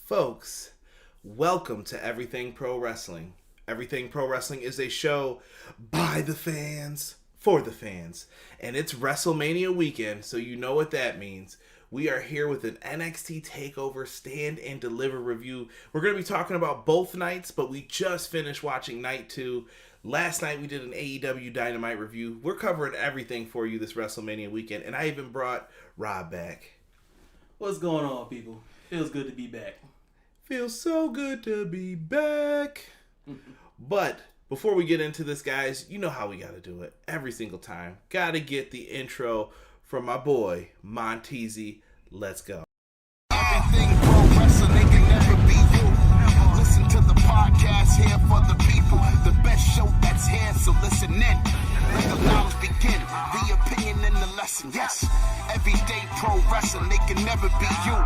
Folks, welcome to Everything Pro Wrestling. Everything Pro Wrestling is a show by the fans, for the fans. And it's WrestleMania weekend, so you know what that means. We are here with an NXT TakeOver Stand and Deliver review. We're going to be talking about both nights, but we just finished watching night 2. Last night we did an AEW Dynamite review. We're covering everything for you this WrestleMania weekend, and I even brought Rob back. What's going on, people? Feels good to be back. Feels so good to be back. But before we get into this, guys, you know how we got to do it every single time. Got to get the intro from my boy, Montezzi. Let's go. Everything pro wrestling, they can never be you. Listen to the podcast here for the people. The best show that's here, so listen in. Let the knowledge begin. The opinion and the lesson. Yes, everyday pro wrestling, they can never be you.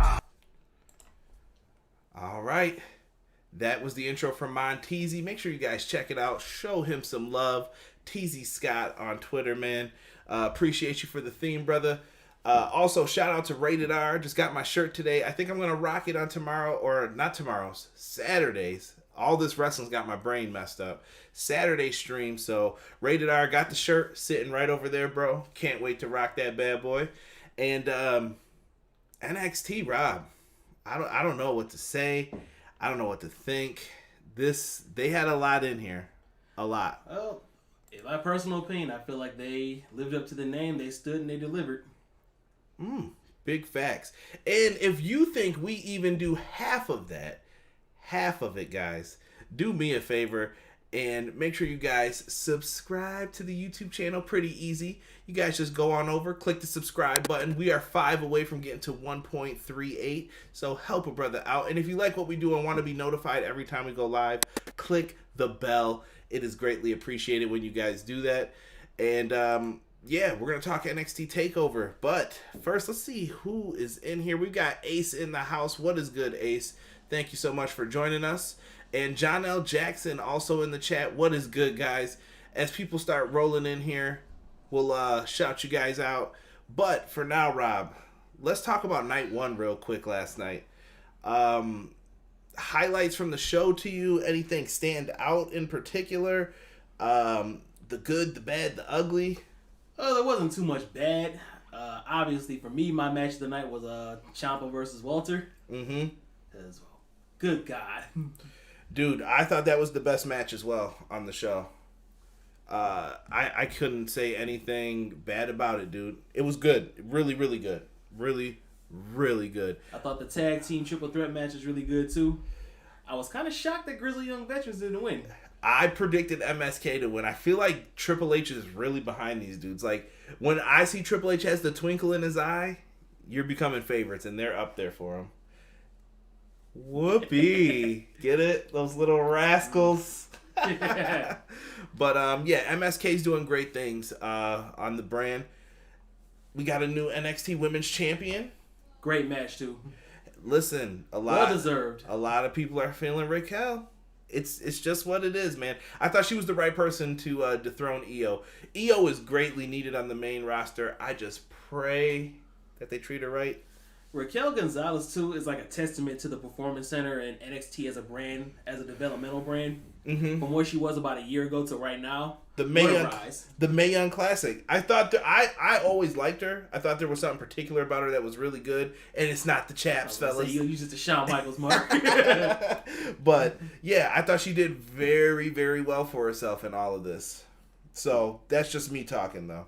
All right. That was the intro from Montezzi. Make sure you guys check it out. Show him some love. TZ Scott on Twitter, man. Appreciate you for the theme, brother. Also, shout out to Rated R. Just got my shirt today. I think I'm going to rock it on tomorrow, or not tomorrow's, Saturdays. All this wrestling's got my brain messed up. Saturday stream, so Rated R got the shirt sitting right over there, bro. Can't wait to rock that bad boy. And NXT, Rob. I don't know what to say. I don't know what to think. They had a lot in here. A lot. Well, in my personal opinion, I feel like they lived up to the name. They stood and they delivered. Big facts. And if you think we even do half of it, guys, do me a favor and make sure you guys subscribe to the YouTube channel. Pretty easy. You guys just go on over, click the subscribe button. We are 5 away from getting to 1.38, so help a brother out. And if you like what we do and want to be notified every time we go live, click the bell. It is greatly appreciated when you guys do that. And yeah, we're going to talk NXT TakeOver. But first, let's see who is in here. We've got Ace in the house. What is good, Ace? Thank you so much for joining us. And John L. Jackson also in the chat. What is good, guys? As people start rolling in here, we'll shout you guys out. But for now, Rob, let's talk about night 1 real quick last night. Highlights from the show to you? Anything stand out in particular? The good, the bad, the ugly? Oh, there wasn't too much bad. Obviously, for me, my match of the night was Ciampa versus Walter. As well. Good God. Dude, I thought that was the best match as well on the show. I couldn't say anything bad about it, dude. It was good. Really, really good. Really, really good. I thought the tag team triple threat match was really good, too. I was kind of shocked that Grizzled Young Veterans didn't win. I predicted MSK to win. I feel like Triple H is really behind these dudes. Like, when I see Triple H has the twinkle in his eye, you're becoming favorites, and they're up there for him. Whoopee. Get it? Those little rascals. But, yeah, MSK's doing great things on the brand. We got a new NXT Women's Champion. Great match, too. Listen, well deserved. A lot of people are feeling Raquel. It's just what it is, man. I thought she was the right person to dethrone Io. Io is greatly needed on the main roster. I just pray that they treat her right. Raquel González, too, is like a testament to the Performance Center and NXT as a brand, as a developmental brand. From where she was about a year ago to right now. The Mae Young Classic. I thought I always liked her. I thought there was something particular about her that was really good, and it's not the chaps, fellas. You'll use it to Shawn Michaels mark. But yeah, I thought she did very, very well for herself in all of this. So that's just me talking, though.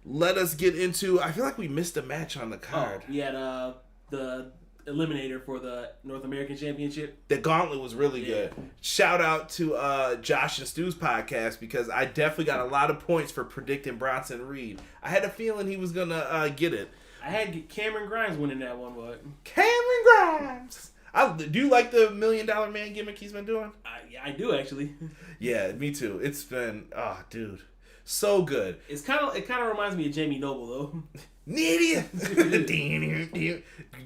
Let us get into. I feel like we missed a match on the card. We had the Eliminator for the North American Championship. The Gauntlet was really good. Shout out to Josh and Stu's podcast, because I definitely got a lot of points for predicting Bronson Reed. I had a feeling he was going to get it. I had Cameron Grimes winning that one, but... Cameron Grimes! Do you like the $1 Million Man gimmick he's been doing? I do, actually. Yeah, me too. It's been... Oh, dude. So good. It kind of reminds me of Jamie Noble, though.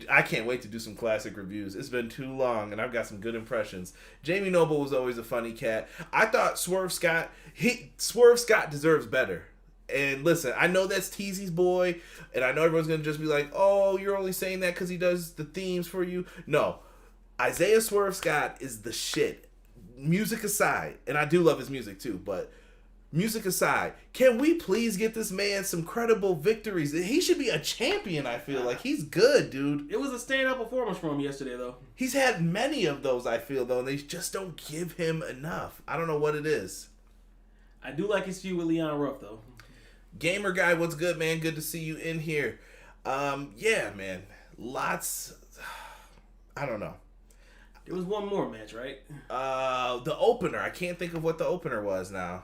I can't wait to do some classic reviews. It's been too long, and I've got some good impressions. Jamie Noble was always a funny cat. I thought Swerve Scott deserves better. And listen, I know that's Teasy's boy, and I know everyone's going to just be like, oh, you're only saying that because he does the themes for you. No. Isaiah Swerve Scott is the shit. Music aside, and I do love his music too, but music aside, can we please get this man some credible victories? He should be a champion, I feel like. He's good, dude. It was a stand-up performance from him yesterday, though. He's had many of those, I feel, though, and they just don't give him enough. I don't know what it is. I do like his feud with Leon Ruff, though. Gamer Guy, what's good, man? Good to see you in here. Yeah, man. Lots... I don't know. There was one more match, right? The opener. I can't think of what the opener was now.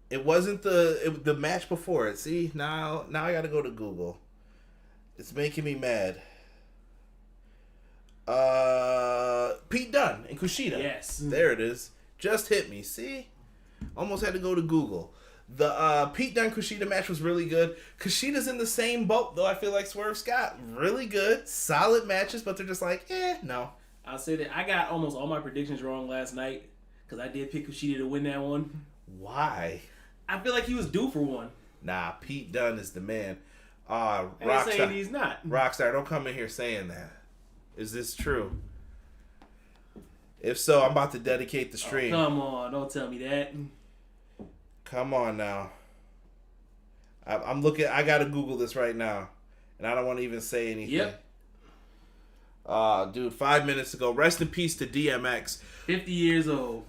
It wasn't the match before it. See, now I gotta go to Google. It's making me mad. Pete Dunne and Kushida. Yes. There it is. Just hit me. See? Almost had to go to Google. The Pete Dunne Kushida match was really good. Kushida's in the same boat, though. I feel like Swerve Scott. Really good. Solid matches, but they're just like, no. I'll say that I got almost all my predictions wrong last night because I did pick Kushida to win that one. Why? I feel like he was due for one. Nah, Pete Dunne is the man. I ain't saying he's not. Rockstar, don't come in here saying that. Is this true? If so, I'm about to dedicate the stream. Oh, come on, don't tell me that. Come on now. I'm looking. I gotta Google this right now, and I don't want to even say anything. Yep. Dude, 5 minutes ago. Rest in peace to DMX. 50 years old.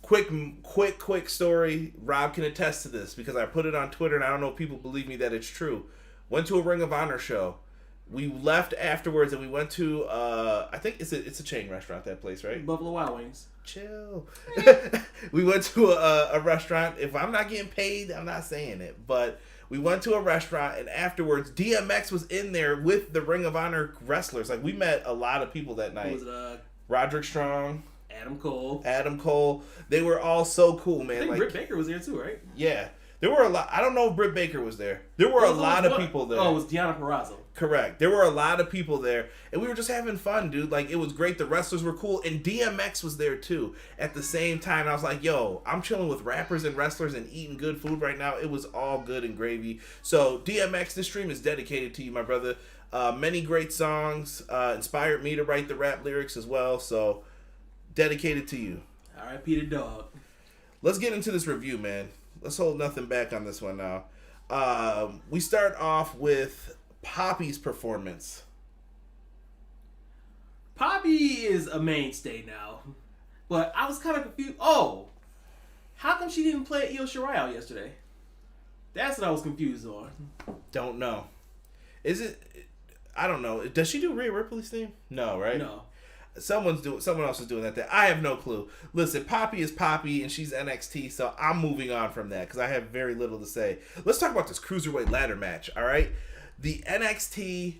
Quick story. Rob can attest to this because I put it on Twitter, and I don't know if people believe me that it's true. Went to a Ring of Honor show. We left afterwards, and we went to I think it's a chain restaurant, that place, right? Buffalo Wild Wings. Chill. We went to a restaurant. If I'm not getting paid, I'm not saying it. But we went to a restaurant, and afterwards, DMX was in there with the Ring of Honor wrestlers. Like, we met a lot of people that night. Who was it? Roderick Strong. Adam Cole. They were all so cool, man. I think like, Britt Baker was there too, right? Yeah. There were a lot. I don't know if Britt Baker was there. There were a lot of people there. Oh, it was Deonna Purrazzo. Correct. There were a lot of people there, and we were just having fun, dude. Like, it was great. The wrestlers were cool, and DMX was there too at the same time. I was like, yo, I'm chilling with rappers and wrestlers and eating good food right now. It was all good and gravy. So, DMX, this stream is dedicated to you, my brother. Many great songs inspired me to write the rap lyrics as well. So, dedicated to you. R.I.P. the dog. Let's get into this review, man. Let's hold nothing back on this one now. We start off with Poppy's performance. Poppy is a mainstay now, but I was kind of confused. Oh, how come she didn't play Io Shirai out yesterday? That's what I was confused on. Don't know. Is it? I don't know. Does she do Rhea Ripley's theme? No, right? No. Someone else is doing that. I have no clue. Listen, Poppy is Poppy, and she's NXT, so I'm moving on from that because I have very little to say. Let's talk about this Cruiserweight ladder match, all right? The NXT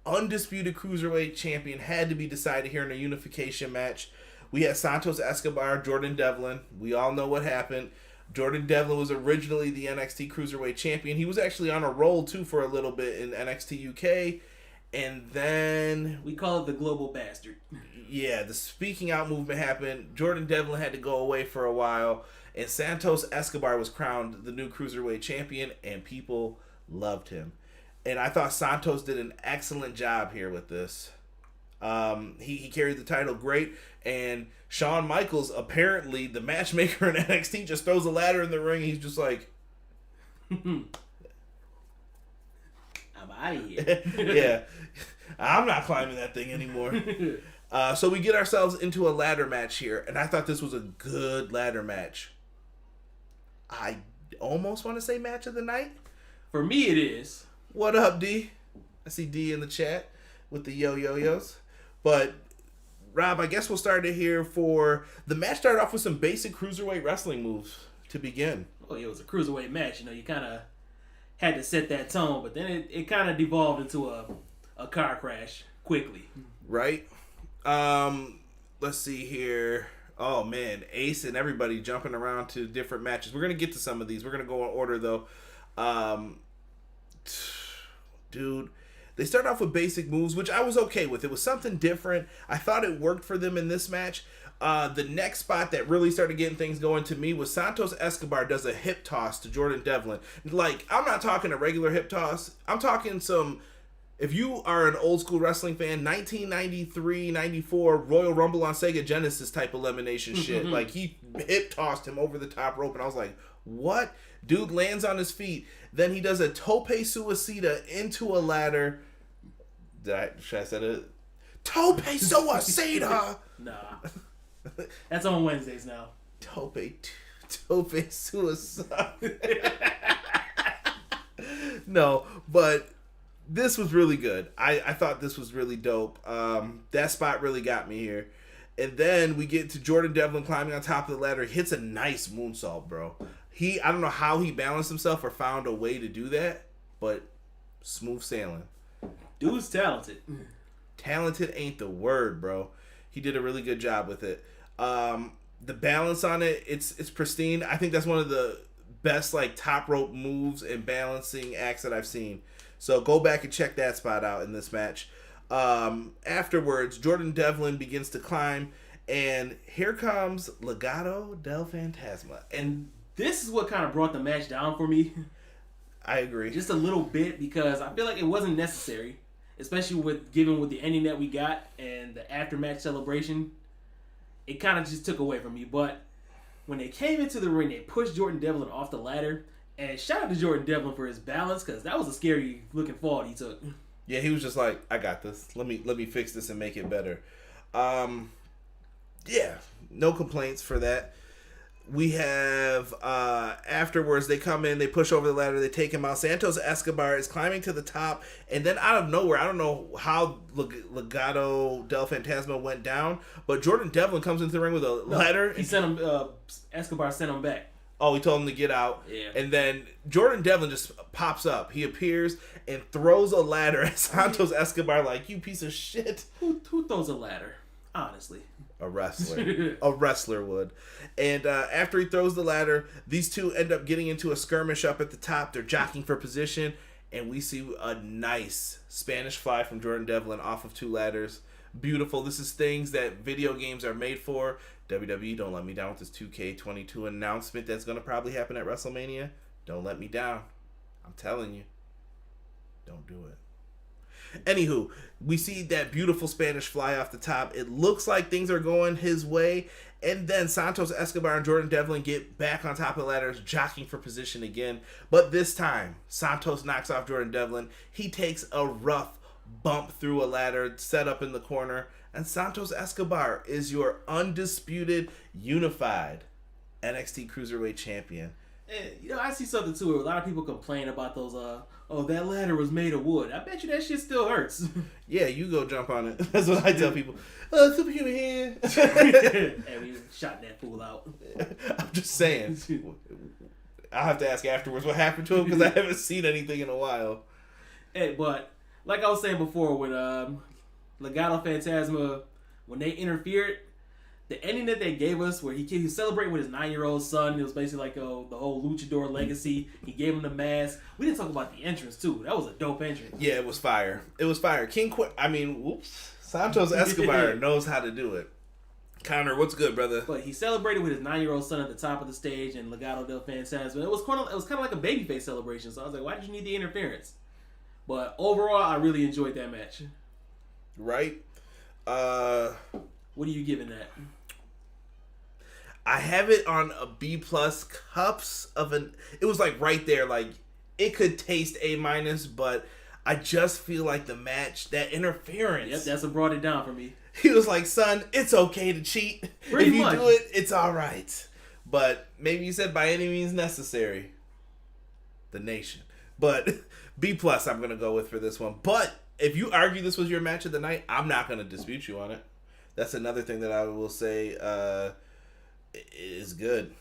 undisputed Cruiserweight champion had to be decided here in a unification match. We had Santos Escobar, Jordan Devlin. We all know what happened. Jordan Devlin was originally the NXT Cruiserweight champion. He was actually on a roll, too, for a little bit in NXT UK. And then... we call it the global bastard. Yeah, the speaking out movement happened. Jordan Devlin had to go away for a while. And Santos Escobar was crowned the new Cruiserweight champion. And people loved him. And I thought Santos did an excellent job here with this. He carried the title great. And Shawn Michaels, apparently the matchmaker in NXT, just throws a ladder in the ring. He's just like... I'm out of here. Yeah. I'm not climbing that thing anymore. So we get ourselves into a ladder match here, and I thought this was a good ladder match. I almost want to say match of the night. For me, it is. What up, D? I see D in the chat with the yo-yo-yos. But, Rob, I guess we'll start it here for... the match started off with some basic Cruiserweight wrestling moves to begin. Oh, it was a Cruiserweight match. You know, you kind of had to set that tone, but then it kind of devolved into a car crash quickly. Right? Let's see here. Oh, man. Ace and everybody jumping around to different matches. We're going to get to some of these. We're going to go in order, though. Dude, They start off with basic moves, which I was okay with. It was something different. I thought it worked for them in this match. The next spot that really started getting things going to me was Santos Escobar does a hip toss to Jordan Devlin. Like, I'm not talking a regular hip toss. I'm talking some... If you are an old school wrestling fan, 1993, 94 Royal Rumble on Sega Genesis type elimination shit. Like, he hip tossed him over the top rope, and I was like, what? Dude lands on his feet. Then he does a tope suicida into a ladder. Should I say it? Tope suicida! Nah. That's on Wednesdays now. Tope suicida. No, but... This was really good. I thought this was really dope. That spot really got me here. And then we get to Jordan Devlin climbing on top of the ladder. He hits a nice moonsault, bro. I don't know how he balanced himself or found a way to do that, but smooth sailing. Dude's talented. Talented ain't the word, bro. He did a really good job with it. The balance on it, it's pristine. I think that's one of the best like top rope moves and balancing acts that I've seen. So go back and check that spot out in this match. Afterwards, Jordan Devlin begins to climb, and here comes Legado del Fantasma. And this is what kind of brought the match down for me. I agree. Just a little bit, because I feel like it wasn't necessary, especially given with the ending that we got and the after-match celebration. It kind of just took away from me. But when they came into the ring, they pushed Jordan Devlin off the ladder. And shout out to Jordan Devlin for his balance, because that was a scary looking fall he took. Yeah, he was just like, I got this. Let me fix this and make it better. Yeah, no complaints for that. We have, afterwards, they come in, they push over the ladder, they take him out. Santos Escobar is climbing to the top, and then out of nowhere, I don't know how Legado del Fantasma went down, but Jordan Devlin comes into the ring with a ladder. He sent him, Escobar sent him back. Oh, he told him to get out. Yeah. And then Jordan Devlin just pops up. He appears and throws a ladder at Santos Escobar like, you piece of shit. Who throws a ladder? Honestly. A wrestler. A wrestler would. And after he throws the ladder, these two end up getting into a skirmish up at the top. They're jockeying for position. And we see a nice Spanish fly from Jordan Devlin off of two ladders. Beautiful. This is things that video games are made for. WWE, don't let me down with this 2K22 announcement that's going to probably happen at WrestleMania. Don't let me down. I'm telling you. Don't do it. Anywho, we see that beautiful Spanish fly off the top. It looks like things are going his way. And then Santos Escobar and Jordan Devlin get back on top of the ladders, jockeying for position again. But this time, Santos knocks off Jordan Devlin. He takes a rough bump through a ladder set up in the corner. And Santos Escobar is your undisputed, unified NXT Cruiserweight Champion. And, I see something too where a lot of people complain about those, that ladder was made of wood. I bet you that shit still hurts. Yeah, you go jump on it. That's what I tell people. Superhuman hand. And we shot that fool out. I'm just saying. I'll have to ask afterwards what happened to him, because I haven't seen anything in a while. Hey, but, like I was saying before, when Legado Fantasma, when they interfered, the ending that they gave us, where he was celebrating with his 9-year-old son, it was basically like the whole luchador legacy. He gave him the mask. We didn't talk about the entrance too. That was a dope entrance. Yeah, it was fire. It was fire. Santos Escobar knows how to do it. Connor, what's good, brother? But he celebrated with his 9-year-old son at the top of the stage, and Legado del Fantasma. It was kind of like a babyface celebration. So I was like, why did you need the interference? But overall, I really enjoyed that match. Right. What are you giving that? I have it on a B+, cups of an... It was like right there, like it could taste A-, but I just feel like the match, that interference... Yep, that's what brought it down for me. He was like, son, it's okay to cheat. Pretty if you much. do it, it's alright. But maybe you said by any means necessary. The nation. But B+, I'm going to go with for this one. But if you argue this was your match of the night, I'm not going to dispute you on it. That's another thing that I will say is good.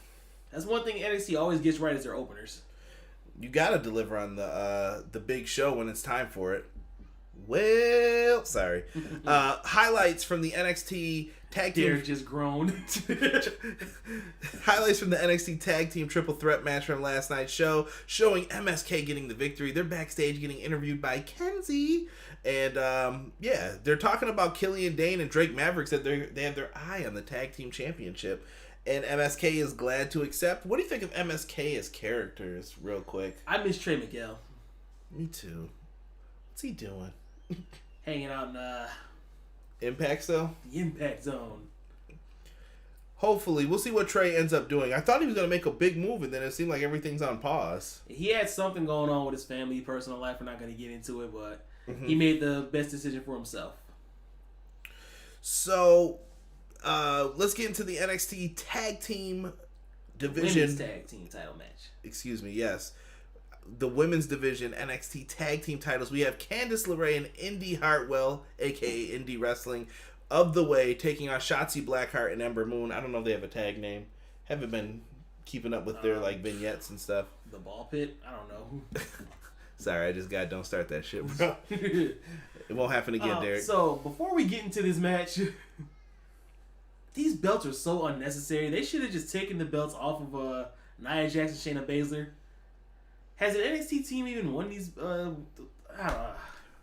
That's one thing NXT always gets right is their openers. You got to deliver on the big show when it's time for it. Well, sorry. Highlights from the NXT Tag Team. Derek just groaned. Highlights from the NXT Tag Team Triple Threat match from last night's show, showing MSK getting the victory. They're backstage getting interviewed by Kenzie. And, they're talking about Killian Dane and Drake Maverick said they have their eye on the Tag Team Championship. And MSK is glad to accept. What do you think of MSK as characters, real quick? I miss Trey Miguel. Me too. What's he doing? Hanging out in Impact Zone? the Impact Zone. Hopefully. We'll see what Trey ends up doing. I thought he was going to make a big move, and then it seemed like everything's on pause. He had something going on with his family, personal life. We're not going to get into it, but he made the best decision for himself. So, let's get into the NXT Tag Team Division. Women's Tag Team title match. Excuse me, yes. The Women's Division NXT Tag Team titles. We have Candice LeRae and Indy Hartwell, a.k.a. Indie Wrestling, of the way, taking on Shotzi Blackheart and Ember Moon. I don't know if they have a tag name. Haven't been keeping up with their vignettes and stuff. The Ball Pit? I don't know. Sorry, I just got don't start that shit, bro. It won't happen again, Derek. So, before we get into this match, these belts are so unnecessary. They should have just taken the belts off of Nia Jax and Shayna Baszler. Has an NXT team even won these? I don't know.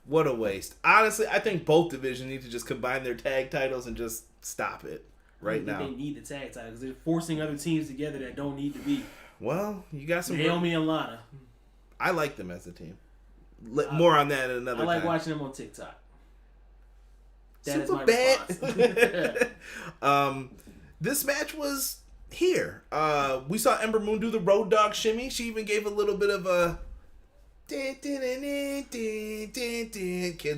What a waste. Honestly, I think both divisions need to just combine their tag titles and just stop it now. They need the tag titles because they're forcing other teams together that don't need to be. Well, you got some... Naomi and Lana. I like them as a team. More on that another time. I like watching them on TikTok. That is my Super bad. This match was here. We saw Ember Moon do the Road Dogg shimmy. She even gave a little bit of a... Kids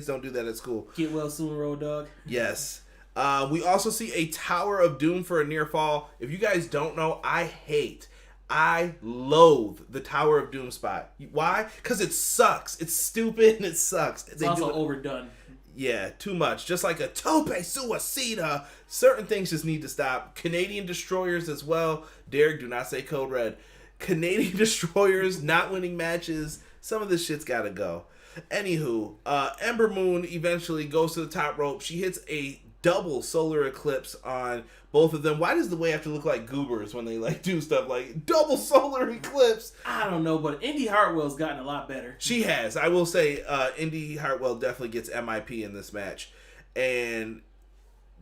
don't do that at school. Get well soon, Road Dogg. Yes. We also see a Tower of Doom for a near fall. If you guys don't know, I loathe the Tower of Doom spot. Why? Because it sucks. It's stupid and it sucks. It's also overdone. Yeah, too much. Just like a Tope Suicida. Certain things just need to stop. Canadian Destroyers as well. Derek, do not say Code Red. Canadian Destroyers not winning matches. Some of this shit's got to go. Anywho, Ember Moon eventually goes to the top rope. She hits a double solar eclipse on both of them. Why does the way have to look like goobers when they do stuff like double solar eclipse? I don't know, but Indy Hartwell's gotten a lot better. She has. I will say Indy Hartwell definitely gets MIP in this match. And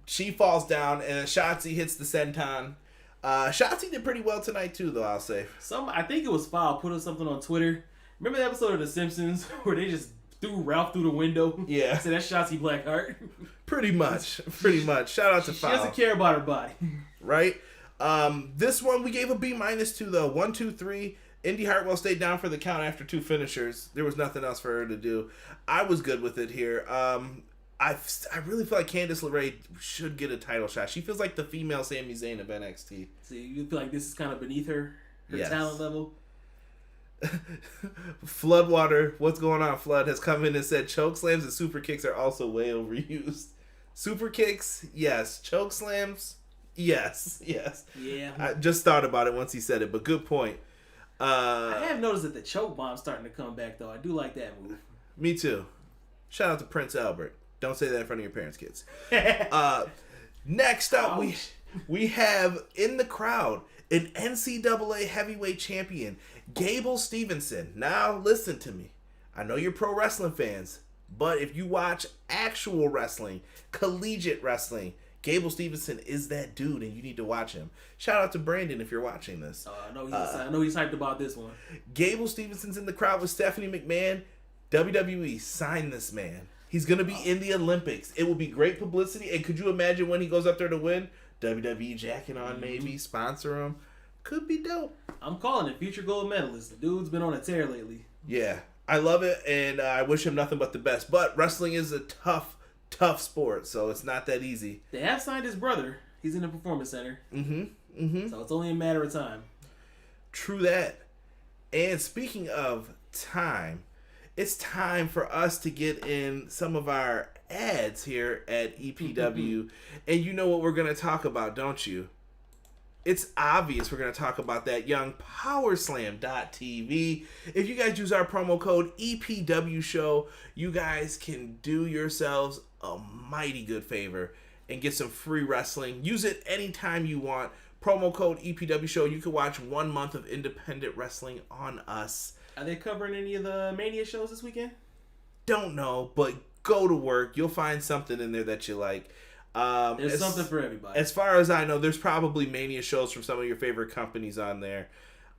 she falls down and Shotzi hits the senton. Shotzi did pretty well tonight too, though, I'll say. I think it was Foul put up something on Twitter. Remember the episode of The Simpsons where they just threw Ralph through the window? Yeah. So that's Shotzi Blackheart. Pretty much. Shout out to Foul. She doesn't care about her body. Right? This one we gave a B- to, though. 1, 2, 3. Indy Hartwell stayed down for the count after 2 finishers. There was nothing else for her to do. I was good with it here. I really feel like Candice LeRae should get a title shot. She feels like the female Sami Zayn of NXT. So you feel like this is kind of beneath her Yes. talent level? Floodwater, what's going on? Flood has come in and said choke slams and super kicks are also way overused. Super kicks, yes. Choke slams, yes. Yeah. I just thought about it once he said it, but good point. I have noticed that the choke bomb's starting to come back, though. I do like that move. Me too. Shout out to Prince Albert. Don't say that in front of your parents' kids. Next up, we have in the crowd an NCAA heavyweight champion, Gable Stevenson. Now, listen to me. I know you're pro wrestling fans, but if you watch actual wrestling, collegiate wrestling, Gable Stevenson is that dude, and you need to watch him. Shout out to Brandon if you're watching this. I know he's hyped about this one. Gable Stevenson's in the crowd with Stephanie McMahon. WWE, sign this man. He's going to be in the Olympics. It will be great publicity. And could you imagine when he goes up there to win? WWE jacket on, maybe. Sponsor him. Could be dope. I'm calling it future gold medalist. The dude's been on a tear lately. Yeah. I love it, and I wish him nothing but the best. But wrestling is a tough sport, so it's not that easy. They have signed his brother. He's in the Performance Center. So it's only a matter of time. True that. And speaking of time, it's time for us to get in some of our ads here at EPW. And you know what we're going to talk about, don't you? it's obvious we're going to talk about that young powerslam.tv. If you guys use our promo code EPW show, you guys can do yourselves a mighty good favor and get some free wrestling. Use it anytime you want. Promo code EPW show. You can watch 1 month of independent wrestling on us. Are they covering any of the Mania shows this weekend? Don't know, but go to work. You'll find something in there that you like. There's something for everybody. As far as I know, there's probably Mania shows from some of your favorite companies on there.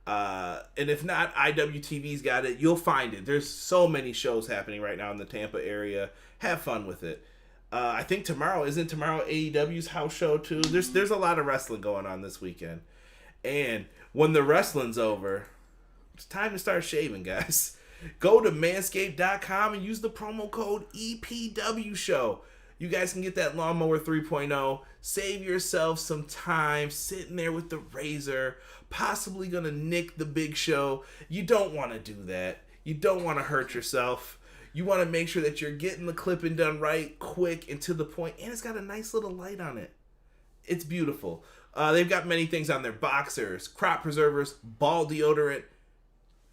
And if not, IWTV's got it. You'll find it. There's so many shows happening right now in the Tampa area. Have fun with it. I think isn't tomorrow AEW's house show too? There's a lot of wrestling going on this weekend. And when the wrestling's over, it's time to start shaving, guys. Go to manscaped.com and use the promo code EPW show. You guys can get that lawnmower 3.0. Save yourself some time sitting there with the razor, possibly going to nick the big show. You don't want to do that. You don't want to hurt yourself. You want to make sure that you're getting the clipping done right, quick, and to the point. And it's got a nice little light on it. It's beautiful. They've got many things on there. Boxers, crop preservers, ball deodorant.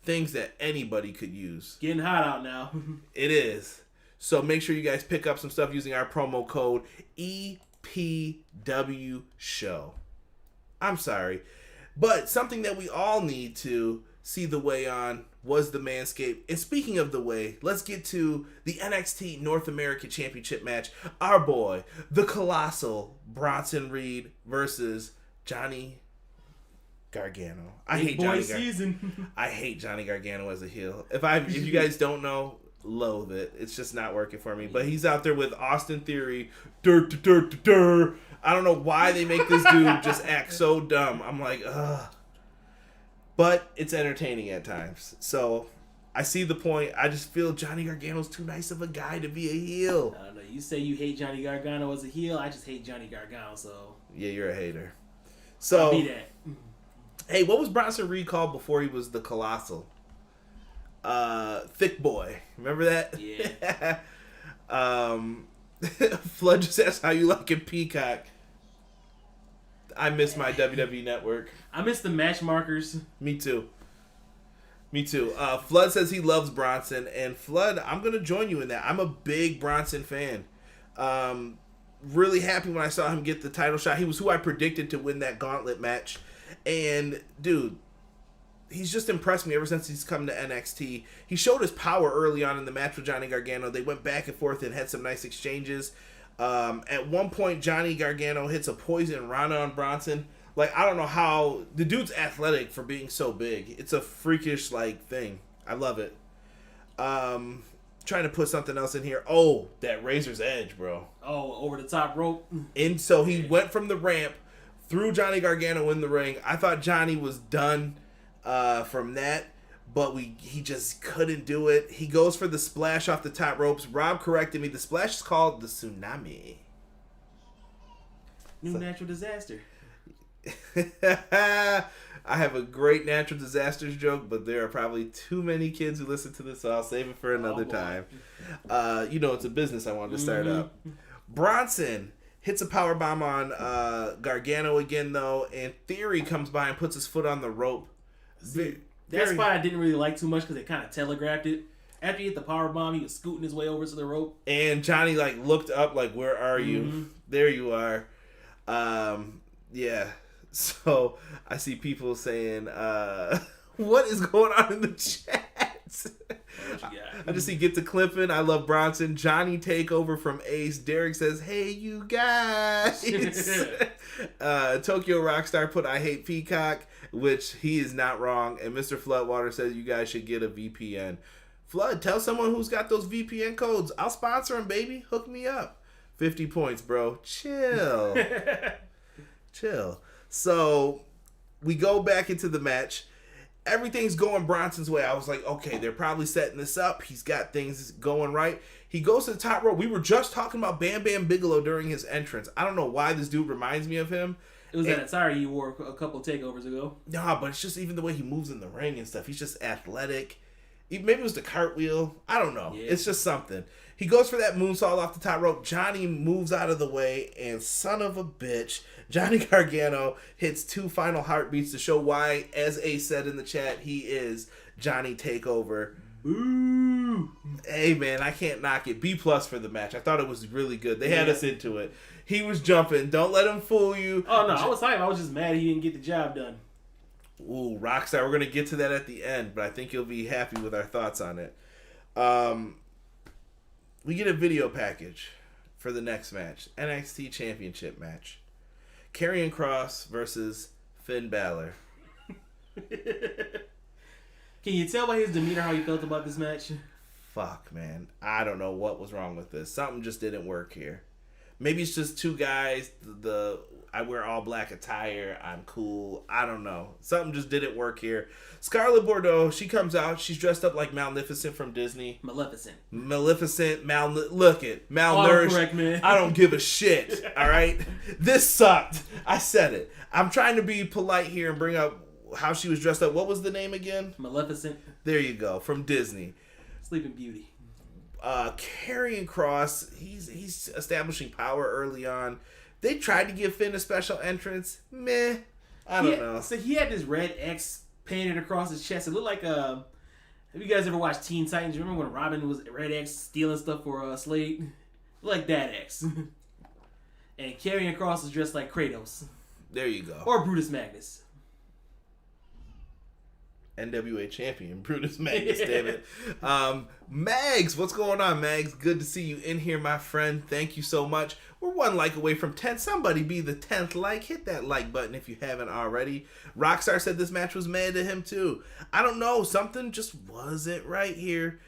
Things that anybody could use. Getting hot out now. It is. So make sure you guys pick up some stuff using our promo code EPW show. I'm sorry. But something that we all need to see the way on was the Manscaped. And speaking of the way, let's get to the NXT North American Championship match. Our boy, the Colossal Bronson Reed versus Johnny Gargano. I hate Johnny Gargano as a heel. If you guys don't know, loathe it. It's just not working for me. But he's out there with Austin Theory. I don't know why they make this dude just act so dumb. I'm like, ugh. But it's entertaining at times. So I see the point. I just feel Johnny Gargano's too nice of a guy to be a heel. I don't know. You say you hate Johnny Gargano as a heel. I just hate Johnny Gargano. So yeah, you're a hater. So I'll be that. Hey, what was Bronson Reed called before he was the Colossal? Thick Boy. Remember that? Yeah. Flood just asked how you like it, Peacock. I miss my WWE Network. I miss the match markers. Me too. Flood says he loves Bronson, and Flood, I'm gonna join you in that. I'm a big Bronson fan. Really happy when I saw him get the title shot. He was who I predicted to win that Gauntlet match, and dude, he's just impressed me ever since he's come to NXT. He showed his power early on in the match with Johnny Gargano. They went back and forth and had some nice exchanges. At one point, Johnny Gargano hits a poison Rana on Bronson. Like, I don't know how the dude's athletic for being so big. It's a freakish thing. I love it. Trying to put something else in here. Oh, that Razor's Edge, bro. Oh, over the top rope. And so he went from the ramp, threw Johnny Gargano in the ring. I thought Johnny was done from that, but he just couldn't do it. He goes for the splash off the top ropes. Rob corrected me. The splash is called the Tsunami. Natural disaster. I have a great natural disasters joke, but there are probably too many kids who listen to this, so I'll save it for another time. It's a business I wanted to start up. Bronson hits a powerbomb on Gargano again, though, and Theory comes by and puts his foot on the rope. That spot I didn't really like too much because they kind of telegraphed it. After he hit the powerbomb, he was scooting his way over to the rope. And Johnny looked up where are you? There you are. Yeah. So I see people saying, what is going on in the chat? I just see get the clipping. I love Bronson. Johnny Takeover from Ace. Derek says, hey, you guys. Tokyo Rockstar put I hate Peacock, which he is not wrong. And Mr. Floodwater says you guys should get a VPN. Flood, tell someone who's got those VPN codes. I'll sponsor them, baby. Hook me up. 50 points, bro. Chill. Chill. So we go back into the match. Everything's going Bronson's way. I was like, okay, they're probably setting this up. He's got things going right. He goes to the top rope. We were just talking about Bam Bam Bigelow during his entrance. I don't know why this dude reminds me of him. It was that attire you wore a couple takeovers ago. Nah, but it's just even the way he moves in the ring and stuff. He's just athletic. Maybe it was the cartwheel. I don't know. Yeah. It's just something. He goes for that moonsault off the top rope. Johnny moves out of the way, and son of a bitch, Johnny Gargano hits 2 final heartbeats to show why, as Ace said in the chat, he is Johnny Takeover. Boo! Hey, man, I can't knock it. B+ for the match. I thought it was really good. They had us into it. He was jumping. Don't let him fool you. Oh, no, I was hyped. I was just mad he didn't get the job done. Ooh, Rockstar. We're going to get to that at the end, but I think you'll be happy with our thoughts on it. We get a video package for the next match. NXT Championship match. Karrion Kross versus Finn Balor. Can you tell by his demeanor how he felt about this match? Fuck, man. I don't know what was wrong with this. Something just didn't work here. Maybe it's just 2 guys. I wear all black attire. I'm cool. I don't know. Something just didn't work here. Scarlett Bordeaux, she comes out. She's dressed up like Maleficent from Disney. Maleficent. Look it. Malnourished. Correct, man. I don't give a shit. All right? This sucked. I said it. I'm trying to be polite here and bring up how she was dressed up. What was the name again? Maleficent. There you go. From Disney. Sleeping Beauty. Karrion Kross, he's establishing power early on. They tried to give Finn a special entrance. Meh. I don't know. So he had this red X painted across his chest. It looked like have you guys ever watched Teen Titans? Remember when Robin was red X stealing stuff for Slade? Like that X. And Karrion Kross is dressed like Kratos. There you go. Or Brutus Magnus. NWA champion, Brutus Magnus, damn it. Mags, what's going on, Mags? Good to see you in here, my friend. Thank you so much. We're 1 like away from 10. Somebody be the 10th like. Hit that like button if you haven't already. Rockstar said this match was mad to him too. I don't know. Something just wasn't right here.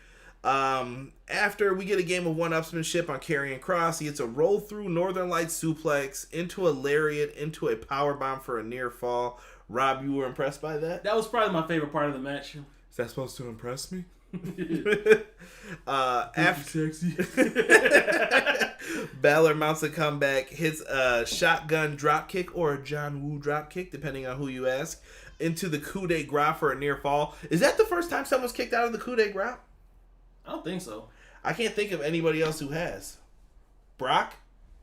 After we get a game of one-upsmanship on Karrion Kross, he gets a roll-through Northern Lights suplex into a lariat, into a powerbomb for a near fall. Rob, you were impressed by that? That was probably my favorite part of the match. Is that supposed to impress me? After sexy. Balor mounts a comeback, hits a shotgun dropkick or a John Woo dropkick, depending on who you ask, into the coup de grace for a near fall. Is that the first time someone's kicked out of the coup de grace? I don't think so. I can't think of anybody else who has. Brock?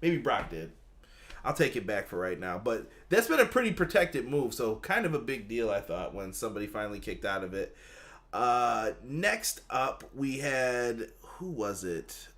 Maybe Brock did. I'll take it back for right now. But that's been a pretty protected move, so kind of a big deal, I thought, when somebody finally kicked out of it. Next up, we had... Who was it?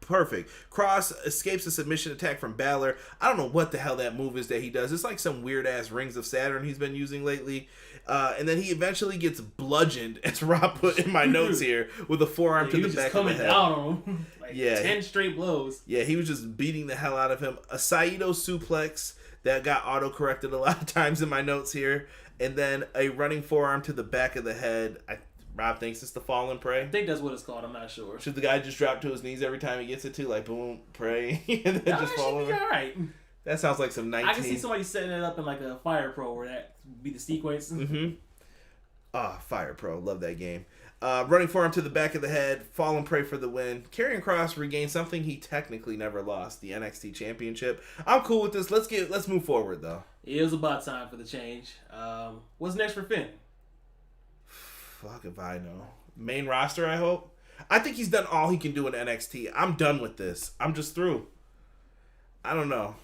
Perfect. Kross escapes a submission attack from Balor. I don't know what the hell that move is that he does. It's like some weird-ass Rings of Saturn he's been using lately. And then he eventually gets bludgeoned, as Rob put in my notes here, with a forearm to the back of the head. Down on him. 10 straight blows. Yeah, he was just beating the hell out of him. A Saito suplex that got auto-corrected a lot of times in my notes here. And then a running forearm to the back of the head. Rob thinks it's the fall and pray. I think that's what it's called. I'm not sure. Should the guy just drop to his knees every time he gets it to? Like, boom, pray, and then just fall over? All right. That sounds like some 19... I can see somebody setting it up in like a Fire Pro where that would be the sequence. Mm-hmm. Fire Pro. Love that game. Running forearm to the back of the head. Fall and pray for the win. Karrion Kross regained something he technically never lost, the NXT Championship. I'm cool with this. Let's move forward, though. It was about time for the change. What's next for Finn? Fuck if I know. Main roster, I hope. I think he's done all he can do in NXT. I'm done with this. I'm just through. I don't know.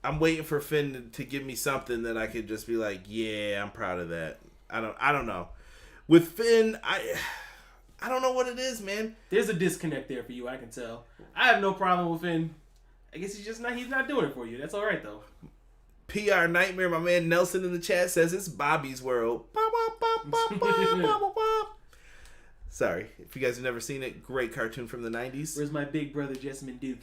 I'm waiting for Finn to give me something that I could just be like, yeah, I'm proud of that. I don't know. With Finn, I don't know what it is, man. There's a disconnect there for you, I can tell. I have no problem with Finn. I guess he's not doing it for you. That's all right though. PR Nightmare, my man Nelson in the chat says it's Bobby's World. Sorry, if you guys have never seen it, great cartoon from the 90s. Where's my big brother Jessamine Duke?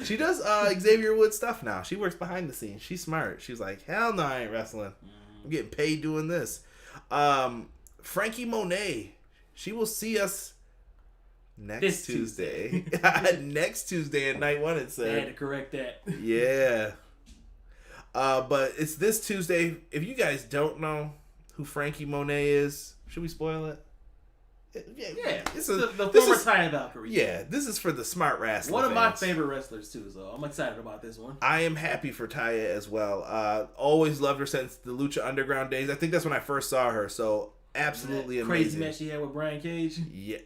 She does Xavier Woods stuff now. She works behind the scenes. She's smart. She's like, hell no, I ain't wrestling. I'm getting paid doing this. Frankie Monet. She will see us next Tuesday. Next Tuesday at night one, it said. I had to correct that. Yeah. But it's this Tuesday. If you guys don't know who Frankie Monet is, should we spoil it? Yeah. This the is former Taya Valkyrie. Yeah, this is for the smart wrestling One of fans. my favorite wrestlers too, so I'm excited about this one. I am happy for Taya as well. Always loved her since the Lucha Underground days. I think that's when I first saw her. So absolutely amazing. Crazy match she had with Brian Cage. Yeah.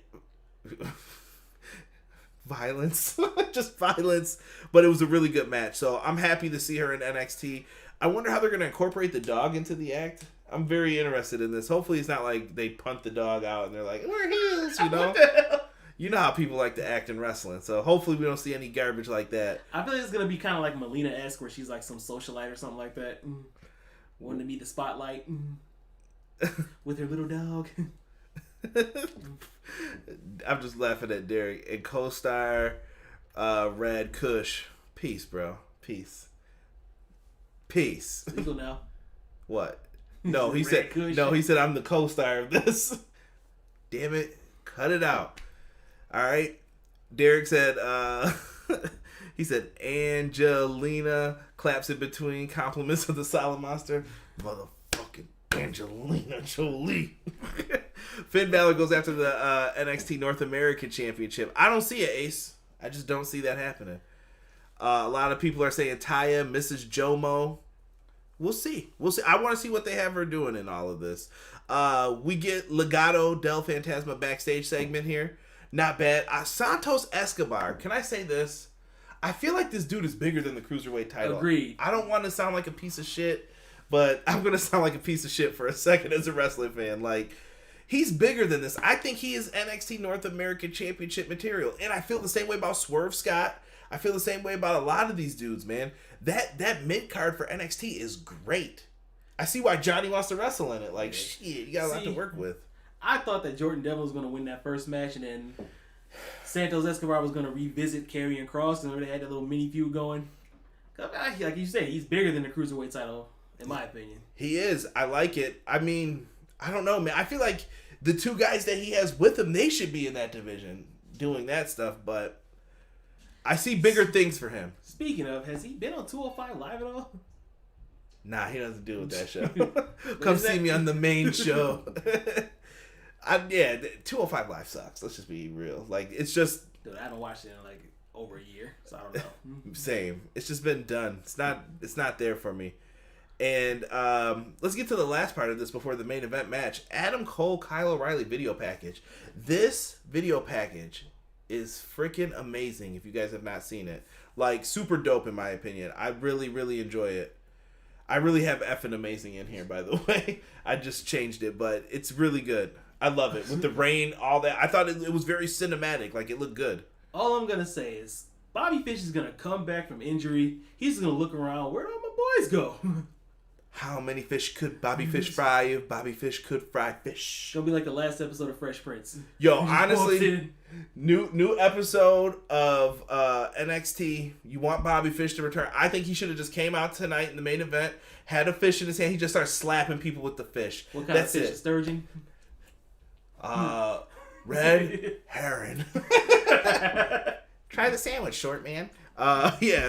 Violence. Just violence. But it was a really good match. So I'm happy to see her in NXT. I wonder how they're going to incorporate the dog into the act. I'm very interested in this. Hopefully it's not like they punt the dog out and they're like, we're heels, you know? You know how people like to act in wrestling. So hopefully we don't see any garbage like that. I feel like it's going to be kind of like Melina-esque where she's like some socialite or something like that. Wanting to be the spotlight with her little dog. I'm just laughing at Derek. And co-star Rad Kush. Peace, bro. Peace. Legal now. What? No, he said I'm the co-star of this. Damn it. Cut it out. All right. Derek said he said Angelina claps in between compliments of the Silent Monster. Motherfucking Angelina Jolie. Finn Balor goes after the NXT North American Championship. I don't see it, Ace. I just don't see that happening. A lot of people are saying Taya, Mrs. Jomo. We'll see. I want to see what they have her doing in all of this. We get Legado del Fantasma backstage segment here. Not bad. Santos Escobar. Can I say this? I feel like this dude is bigger than the Cruiserweight title. Agreed. I don't want to sound like a piece of shit, but I'm going to sound like a piece of shit for a second as a wrestling fan. Like, he's bigger than this. I think he is NXT North American Championship material. And I feel the same way about Swerve Scott. I feel the same way about a lot of these dudes, man. That mid-card for NXT is great. I see why Johnny wants to wrestle in it. Like, shit, you got a lot to work with. I thought that Jordan Devlin was going to win that first match, and then Santos Escobar was going to revisit Karrion Kross, and they had that little mini feud going. Like you said, he's bigger than the Cruiserweight title, in my opinion. He is. I like it. I mean, I don't know, man. I feel like the two guys that he has with him, they should be in that division doing that stuff, but I see bigger things for him. Speaking of, has he been on 205 Live at all? Nah, he doesn't deal with that show. Come see me on the main show. 205 Live sucks. Let's just be real. Like, it's just... Dude, I haven't watched it in like over a year, so I don't know. Same. It's just been done. It's not there for me. And let's get to the last part of this before the main event match. Adam Cole, Kyle O'Reilly video package. This video package is freaking amazing if you guys have not seen it. Like, super dope in my opinion. I really, really enjoy it. I really have effing amazing in here, by the way. I just changed it, but it's really good. I love it. With the rain, all that. I thought it was very cinematic. Like, it looked good. All I'm going to say is Bobby Fish is going to come back from injury. He's going to look around. Where did all my boys go? How many fish could Bobby Fish fry if Bobby Fish could fry fish? It's going to be like the last episode of Fresh Prince. Yo, honestly, new episode of NXT. You want Bobby Fish to return. I think he should have just came out tonight in the main event, had a fish in his hand. He just started slapping people with the fish. What kind That's of fish? it. Sturgeon? Red herring. Try the sandwich, short man.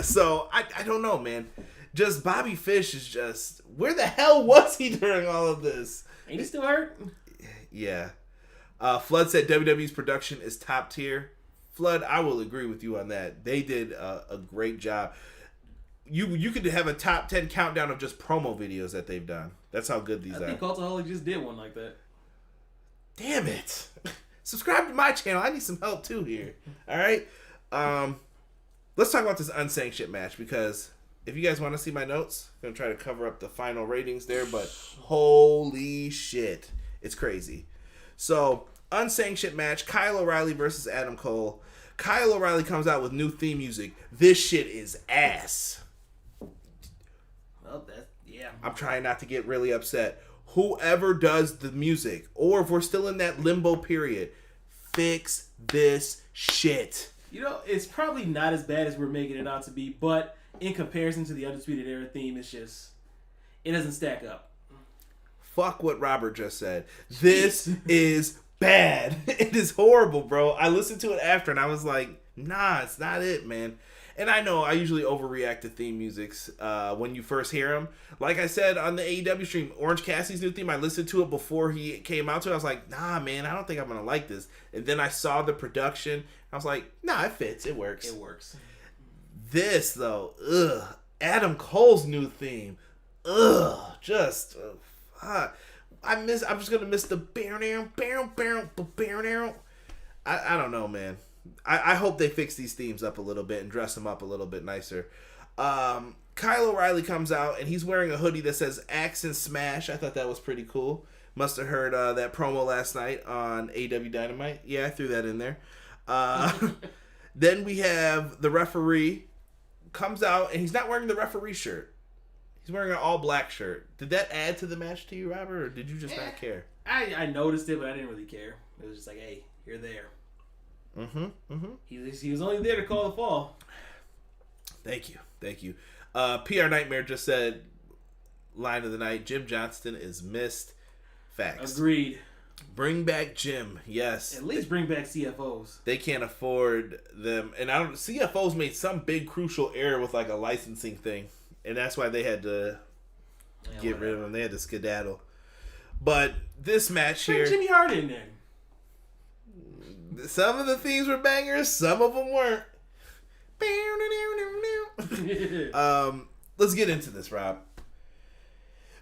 So I don't know, man. Just Bobby Fish is just... Where the hell was he during all of this? Ain't he still hurt? Yeah. Flood said WWE's production is top tier. Flood, I will agree with you on that. They did a great job. You could have a top 10 countdown of just promo videos that they've done. That's how good these are. I think Cultaholic just did one like that. Damn it. Subscribe to my channel. I need some help too here. All right. Let's talk about this unsanctioned match because if you guys want to see my notes, I'm going to try to cover up the final ratings there, but holy shit. It's crazy. So, unsanctioned match, Kyle O'Reilly versus Adam Cole. Kyle O'Reilly comes out with new theme music. This shit is ass. Well, yeah. I'm trying not to get really upset. Whoever does the music, or if we're still in that limbo period, fix this shit. You know, it's probably not as bad as we're making it out to be, but in comparison to the Undisputed Era theme, it's just, it doesn't stack up. Fuck what Robert just said. This is bad. It is horrible, bro. I listened to it after and I was like, nah, it's not it, man. And I know I usually overreact to theme musics when you first hear them. Like I said on the AEW stream, Orange Cassidy's new theme, I listened to it before he came out to it. I was like, nah, man, I don't think I'm going to like this. And then I saw the production. I was like, nah, it fits. It works. It works. This, though, Adam Cole's new theme. I'm just going to miss the I don't know, man. I hope they fix these themes up a little bit and dress them up a little bit nicer. Kyle O'Reilly comes out, and he's wearing a hoodie that says Axe and Smash. I thought that was pretty cool. Must have heard that promo last night on AW Dynamite. Yeah, I threw that in there. Then we have the referee comes out, and he's not wearing the referee shirt. He's wearing an all-black shirt. Did that add to the match to you, Robert, or did you just not care? I noticed it, but I didn't really care. It was just like, hey, you're there. He was only there to call the fall. Thank you. PR Nightmare just said, line of the night, Jim Johnston is missed. Facts. Agreed. Bring back Jim, yes. At least bring back CFOs. They can't afford them. And CFOs made some big crucial error with like a licensing thing. And that's why they had to get rid of them. They had to skedaddle. But this match here... Bring Jimmy Hart in there. Some of the themes were bangers. Some of them weren't. Let's get into this, Rob.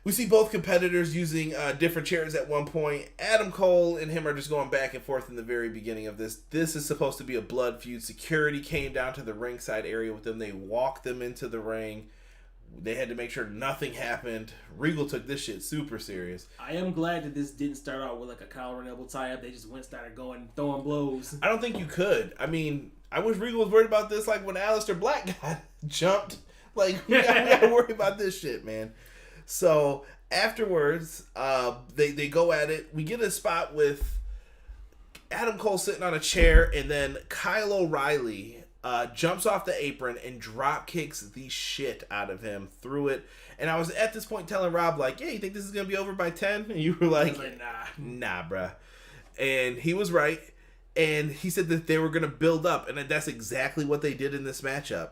We see both competitors using different chairs at one point. Adam Cole and him are just going back and forth in the very beginning of this. This is supposed to be a blood feud. Security came down to the ringside area with them. They walked them into the ring. They had to make sure nothing happened. Regal took this shit super serious. I am glad that this didn't start out with like a collar and elbow tie-up. They just started throwing blows. I don't think you could. I mean, I wish Regal was worried about this like when Aleister Black got jumped. Like, we gotta worry about this shit, man. So, afterwards, they go at it. We get a spot with Adam Cole sitting on a chair, and then Kyle O'Reilly jumps off the apron and drop kicks the shit out of him through it. And I was at this point telling Rob, like, yeah, you think this is going to be over by 10? And you were like, nah, bruh. And he was right. And he said that they were going to build up. And that's exactly what they did in this matchup.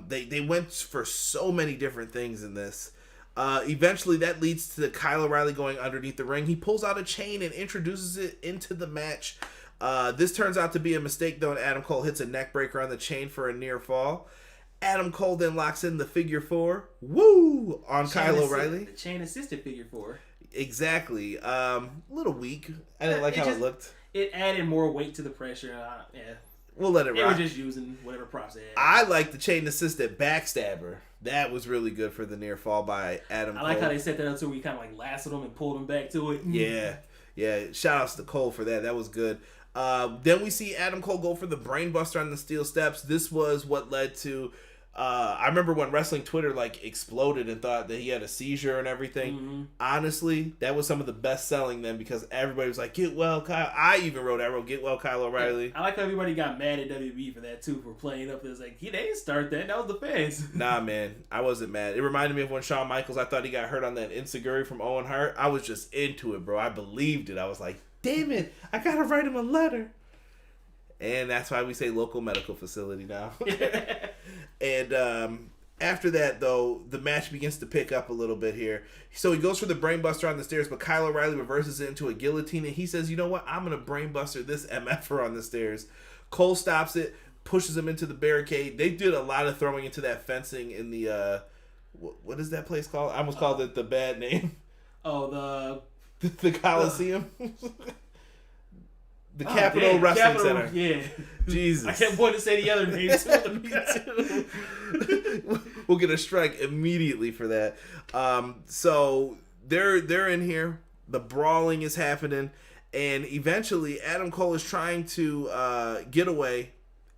They went for so many different things in this. Eventually, that leads to Kyle O'Reilly going underneath the ring. He pulls out a chain and introduces it into the match. This turns out to be a mistake, though, and Adam Cole hits a neck breaker on the chain for a near fall. Adam Cole then locks in the figure 4. Woo! On Kyle O'Reilly. The chain assisted figure 4. Exactly. A little weak. I didn't like how it looked. It added more weight to the pressure. Yeah. We'll let it rock. They were just using whatever props they had. I like the chain assisted backstabber. That was really good for the near fall by Adam Cole. I like how they set that up so we kind of like lassoed him and pulled him back to it. Yeah. Shout outs to Cole for that. That was good. Then we see Adam Cole go for the brainbuster on the steel steps. This was what led to... I remember when wrestling Twitter like exploded and thought that he had a seizure and everything. Mm-hmm. Honestly, that was some of the best selling then because everybody was like, get well, Kyle. I even wrote, get well, Kyle O'Reilly. I like how everybody got mad at WWE for that too, for playing up. It was like, they didn't start that. That was the fans. Nah, man. I wasn't mad. It reminded me of when Shawn Michaels, I thought he got hurt on that Enziguri from Owen Hart. I was just into it, bro. I believed it. I was like, damn it. I got to write him a letter. And that's why we say local medical facility now. And after that, though, the match begins to pick up a little bit here. So he goes for the brainbuster on the stairs, but Kyle O'Reilly reverses it into a guillotine, and he says, you know what? I'm going to brainbuster this MFer on the stairs. Cole stops it, pushes him into the barricade. They did a lot of throwing into that fencing in the, what is that place called? I almost called it the bad name. Oh, the Coliseum. The Capitol Wrestling Center. Yeah. Jesus. I kept wanting to say the other name too. We'll get a strike immediately for that. So they're in here. The brawling is happening. And eventually Adam Cole is trying to get away.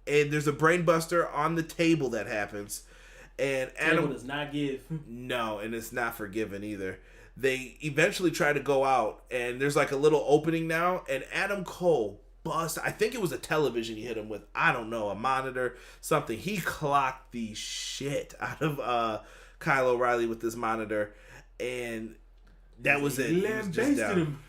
And there's a brainbuster on the table that happens. And Adam table does not give. No, and it's not forgiven either. They eventually try to go out, and there's like a little opening now, and Adam Cole busts. I think it was a television he hit him with. I don't know, a monitor, something. He clocked the shit out of Kyle O'Reilly with this monitor, and that was it. He was just down.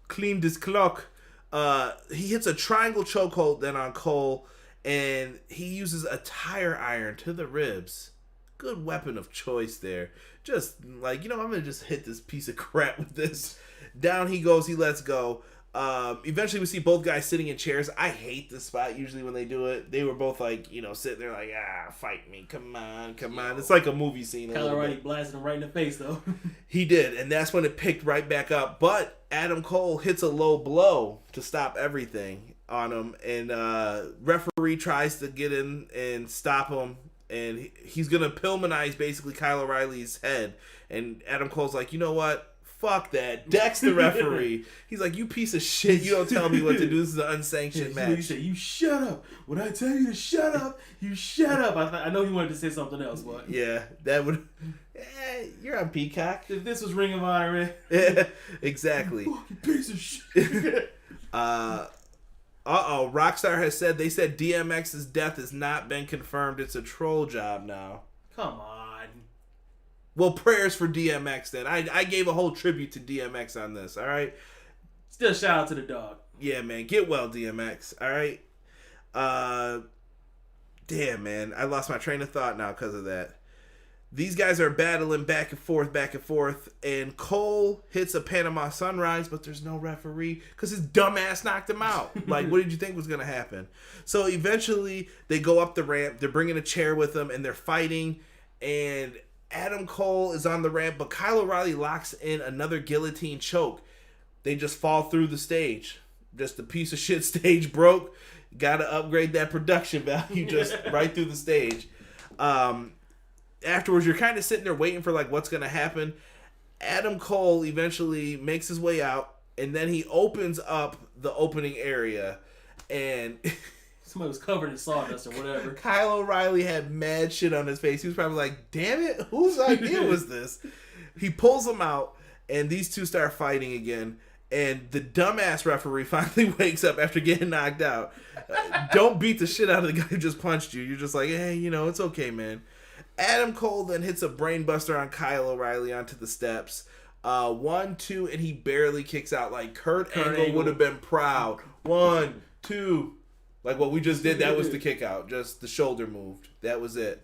Cleaned his clock. He hits a triangle chokehold then on Cole, and he uses a tire iron to the ribs. Good weapon of choice there. Just like, I'm going to just hit this piece of crap with this. Down he goes. He lets go. Eventually we see both guys sitting in chairs. I hate this spot usually when they do it. They were both like, sitting there like, fight me. Come on. It's like a movie scene. Kyle O'Reilly blasted him right in the face, though. He did, and that's when it picked right back up. But Adam Cole hits a low blow to stop everything on him, and referee tries to get in and stop him, and he's going to Pillmanize basically Kyle O'Reilly's head. And Adam Cole's like, you know what? Fuck that. Decks the referee. He's like, you piece of shit. You don't tell me what to do. This is an unsanctioned match. You say, you shut up. When I tell you to shut up, you shut up. I know he wanted to say something else, but... Yeah, that would... you're on Peacock. If this was Ring of Honor, man. Yeah, exactly. You fucking piece of shit. Rockstar has said, they said DMX's death has not been confirmed. It's a troll job now. Come on. Well, prayers for DMX then. I gave a whole tribute to DMX on this, all right? Still shout out to the dog. Yeah, man. Get well, DMX, all right? Damn, man. I lost my train of thought now because of that. These guys are battling back and forth, and Cole hits a Panama Sunrise, but there's no referee because his dumb ass knocked him out. Like, what did you think was going to happen? So eventually, they go up the ramp. They're bringing a chair with them, and they're fighting, and Adam Cole is on the ramp, but Kyle O'Reilly locks in another guillotine choke. They just fall through the stage. Just a piece of shit stage broke. Got to upgrade that production value just right through the stage. Afterwards, you're kind of sitting there waiting for like what's going to happen. Adam Cole eventually makes his way out, and then he opens up the opening area, and... Somebody was covered in sawdust or whatever. Kyle O'Reilly had mad shit on his face. He was probably like, damn it, whose idea was this? He pulls him out, and these two start fighting again. And the dumbass referee finally wakes up after getting knocked out. Don't beat the shit out of the guy who just punched you. You're just like, hey, it's okay, man. Adam Cole then hits a brainbuster on Kyle O'Reilly onto the steps. 1, 2, and he barely kicks out. Like Kurt Angle would have been proud. 1, 2... Like what we just did, that was the kick out. Just the shoulder moved. That was it.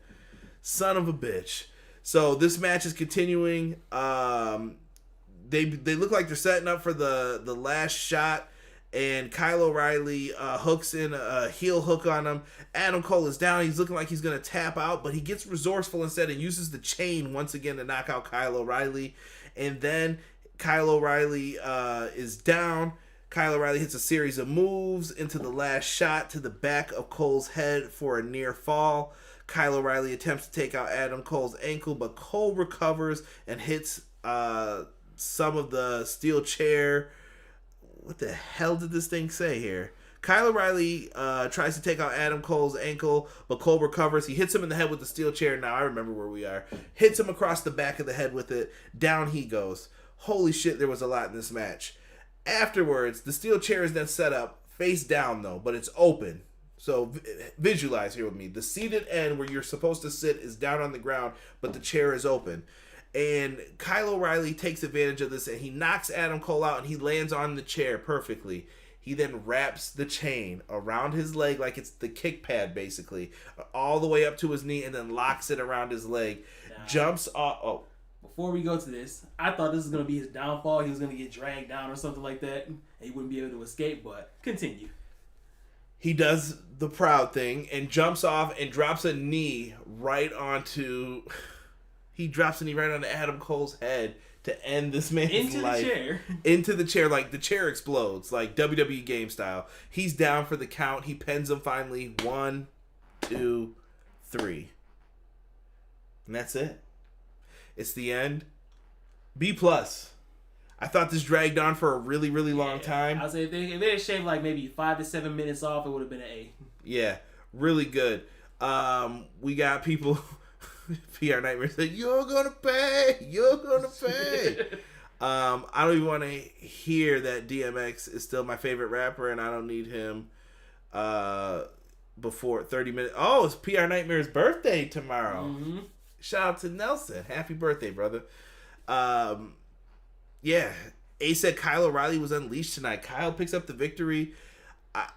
Son of a bitch. So this match is continuing. They look like they're setting up for the last shot. And Kyle O'Reilly hooks in a heel hook on him. Adam Cole is down. He's looking like he's going to tap out. But he gets resourceful instead and uses the chain once again to knock out Kyle O'Reilly. And then Kyle O'Reilly is down. Kyle O'Reilly hits a series of moves into the last shot to the back of Cole's head for a near fall. Kyle O'Reilly attempts to take out Adam Cole's ankle, but Cole recovers and hits some of the steel chair. What the hell did this thing say here? Kyle O'Reilly tries to take out Adam Cole's ankle, but Cole recovers. He hits him in the head with the steel chair. Now I remember where we are. Hits him across the back of the head with it. Down he goes. Holy shit, there was a lot in this match. Afterwards, the steel chair is then set up, face down though, but it's open. So visualize here with me. The seated end where you're supposed to sit is down on the ground, but the chair is open. And Kyle O'Reilly takes advantage of this, and he knocks Adam Cole out, and he lands on the chair perfectly. He then wraps the chain around his leg like it's the kick pad, basically, all the way up to his knee, and then locks it around his leg. Jumps off... Oh. Before we go to this, I thought this was going to be his downfall. He was going to get dragged down or something like that, and he wouldn't be able to escape, but continue. He does the proud thing and jumps off and drops a knee right onto... He drops a knee right onto Adam Cole's head to end this man's life. Into the chair. Into the chair. Like, the chair explodes, like WWE game style. He's down for the count. He pins him finally. 1, 2, 3. And that's it. It's the end. B+. I thought this dragged on for a really, really long time. I'll say if they had shaved like maybe 5 to 7 minutes off, it would have been an A. Yeah, really good. We got people... PR Nightmare said, you're gonna pay. I don't even want to hear that DMX is still my favorite rapper, and I don't need him before 30 minutes. Oh, it's PR Nightmare's birthday tomorrow. Mm-hmm. Shout out to Nelson. Happy birthday, brother. Yeah. A said Kyle O'Reilly was unleashed tonight. Kyle picks up the victory.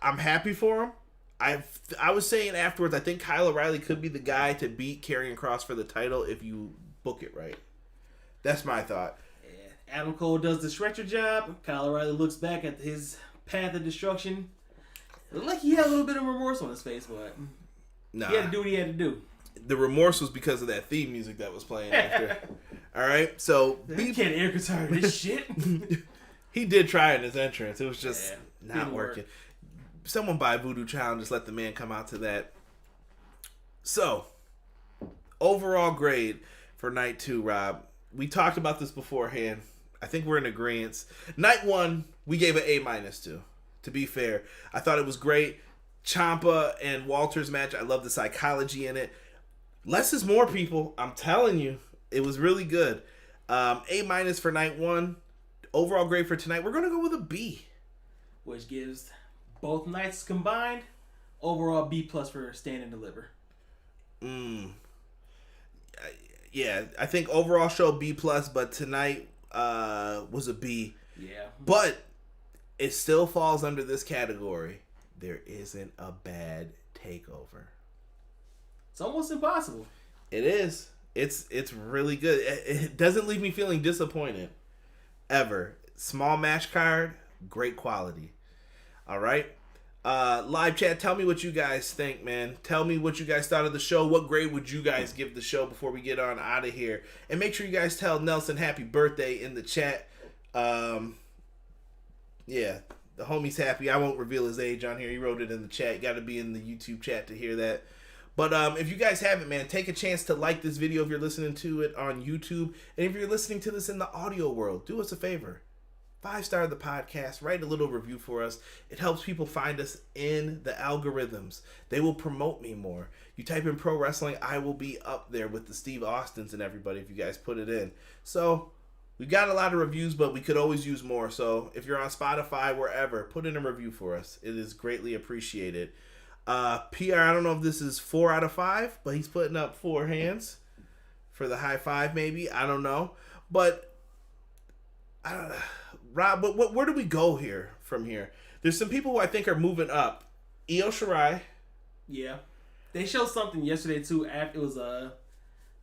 I'm happy for him. I was saying afterwards, I think Kyle O'Reilly could be the guy to beat Karrion Kross for the title if you book it right. That's my thought. Yeah. Adam Cole does the stretcher job. Kyle O'Reilly looks back at his path of destruction. Looked like he had a little bit of remorse on his face, but he had to do what he had to do. The remorse was because of that theme music that was playing after. All right, so he can't air guitar this shit. He did try in his entrance. It was just not working. Someone buy Voodoo Child and just let the man come out to that. So, overall grade for night 2, Rob. We talked about this beforehand. I think we're in agreement. Night 1, we gave an A- to be fair. I thought it was great. Ciampa and Walter's match, I love the psychology in it. Less is more, people. I'm telling you. It was really good. A- for night 1. Overall grade for tonight, we're going to go with a B. Which gives both nights combined, overall B+ for Stand and Deliver. Yeah, I think overall show B+, but tonight was a B. Yeah. But it still falls under this category. There isn't a bad takeover. It's almost impossible. It is. It's really good. It doesn't leave me feeling disappointed. Ever. Small match card, great quality. All right. Live chat, tell me what you guys think, man. Tell me what you guys thought of the show. What grade would you guys give the show before we get on out of here? And make sure you guys tell Nelson happy birthday in the chat. Yeah, the homie's happy. I won't reveal his age on here. He wrote it in the chat. You got to be in the YouTube chat to hear that. But if you guys haven't, man, take a chance to like this video if you're listening to it on YouTube. And if you're listening to this in the audio world, do us a favor. 5-star the podcast. Write a little review for us. It helps people find us in the algorithms. They will promote me more. You type in pro wrestling, I will be up there with the Steve Austins and everybody if you guys put it in. So we got a lot of reviews, but we could always use more. So if you're on Spotify, wherever, put in a review for us. It is greatly appreciated. PR, I don't know if this is 4 out of 5, but he's putting up 4 hands for the high five, maybe. I don't know. But, Rob, where do we go here from here? There's some people who I think are moving up. Io Shirai. Yeah. They showed something yesterday, too. After it was a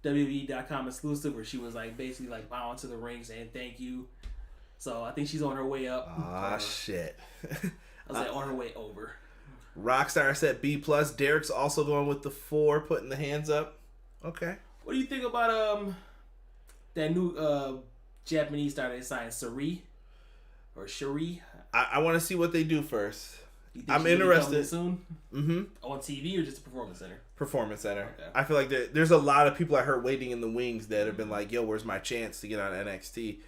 WWE.com exclusive where she was like basically like bowing to the ring saying thank you. So I think she's on her way up. Ah, shit. I was like on her way over. Rockstar said B+. Derek's also going with the 4, putting the hands up. Okay. What do you think about that new Japanese star they signed, Shirai? Or Shirai? I want to see what they do first. I'm interested. interested. Soon? Mm-hmm. On TV or just a Performance Center? Performance Center. Okay. I feel like there's a lot of people I heard waiting in the wings that have been like, yo, where's my chance to get on NXT?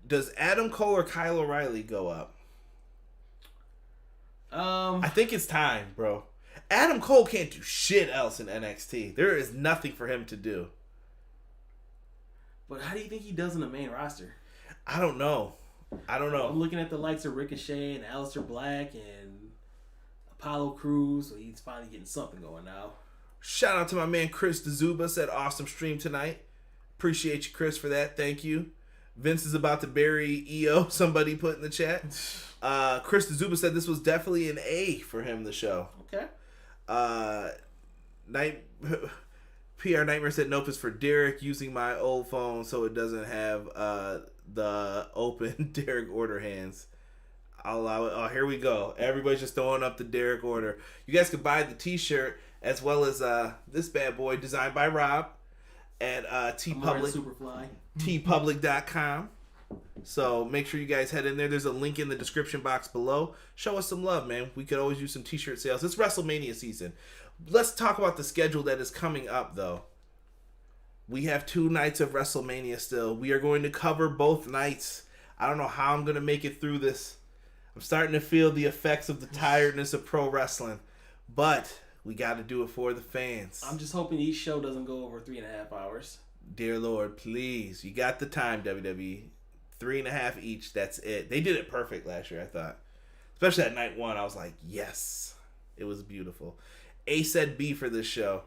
Does Adam Cole or Kyle O'Reilly go up? I think it's time, bro. Adam Cole can't do shit else in NXT. There is nothing for him to do. But how do you think he does in the main roster? I don't know. I'm looking at the likes of Ricochet and Aleister Black and Apollo Crews, so he's finally getting something going now. Shout out to my man Chris DeZuba, said awesome stream tonight. Appreciate you, Chris, for that. Thank you. Vince is about to bury EO, somebody put in the chat. Chris DeZuba said this was definitely an A for him, the show. Okay. PR Nightmare said nope, it's for Derek, using my old phone so it doesn't have the open Derek order hands. I'll allow it. Oh, here we go. Everybody's just throwing up the Derek order. You guys can buy the t-shirt as well as this bad boy designed by Rob at tpublic.com. So make sure you guys head in there. There's a link in the description box below. Show us some love, man. We could always use some t-shirt sales. It's WrestleMania season. Let's talk about the schedule that is coming up, though. We have 2 nights of WrestleMania still. We are going to cover both nights. I don't know how I'm going to make it through this. I'm starting to feel the effects of the tiredness of pro wrestling. But we got to do it for the fans. I'm just hoping each show doesn't go over 3.5 hours. Dear Lord, please. You got the time, WWE. 3.5 each. That's it. They did it perfect last year, I thought. Especially at night 1. I was like, yes. It was beautiful. A said B for this show.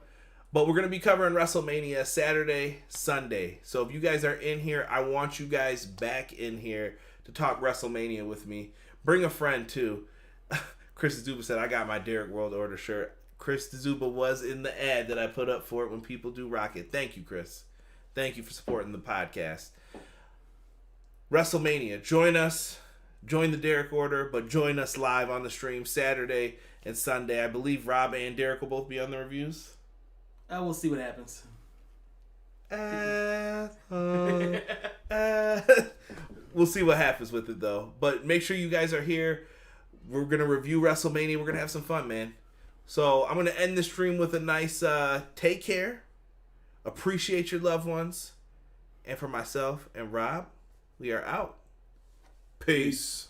But we're going to be covering WrestleMania Saturday, Sunday. So if you guys are in here, I want you guys back in here to talk WrestleMania with me. Bring a friend, too. Chris Zuba said, I got my Derek World Order shirt. Chris Zuba was in the ad that I put up for it when people do rock it. Thank you, Chris. Thank you for supporting the podcast. WrestleMania. Join us. Join the Derek Order, but join us live on the stream Saturday and Sunday. I believe Rob and Derek will both be on the reviews. We'll see what happens. We'll see what happens with it, though. But make sure you guys are here. We're going to review WrestleMania. We're going to have some fun, man. So I'm going to end the stream with a nice take care. Appreciate your loved ones. And for myself and Rob, we are out. Peace.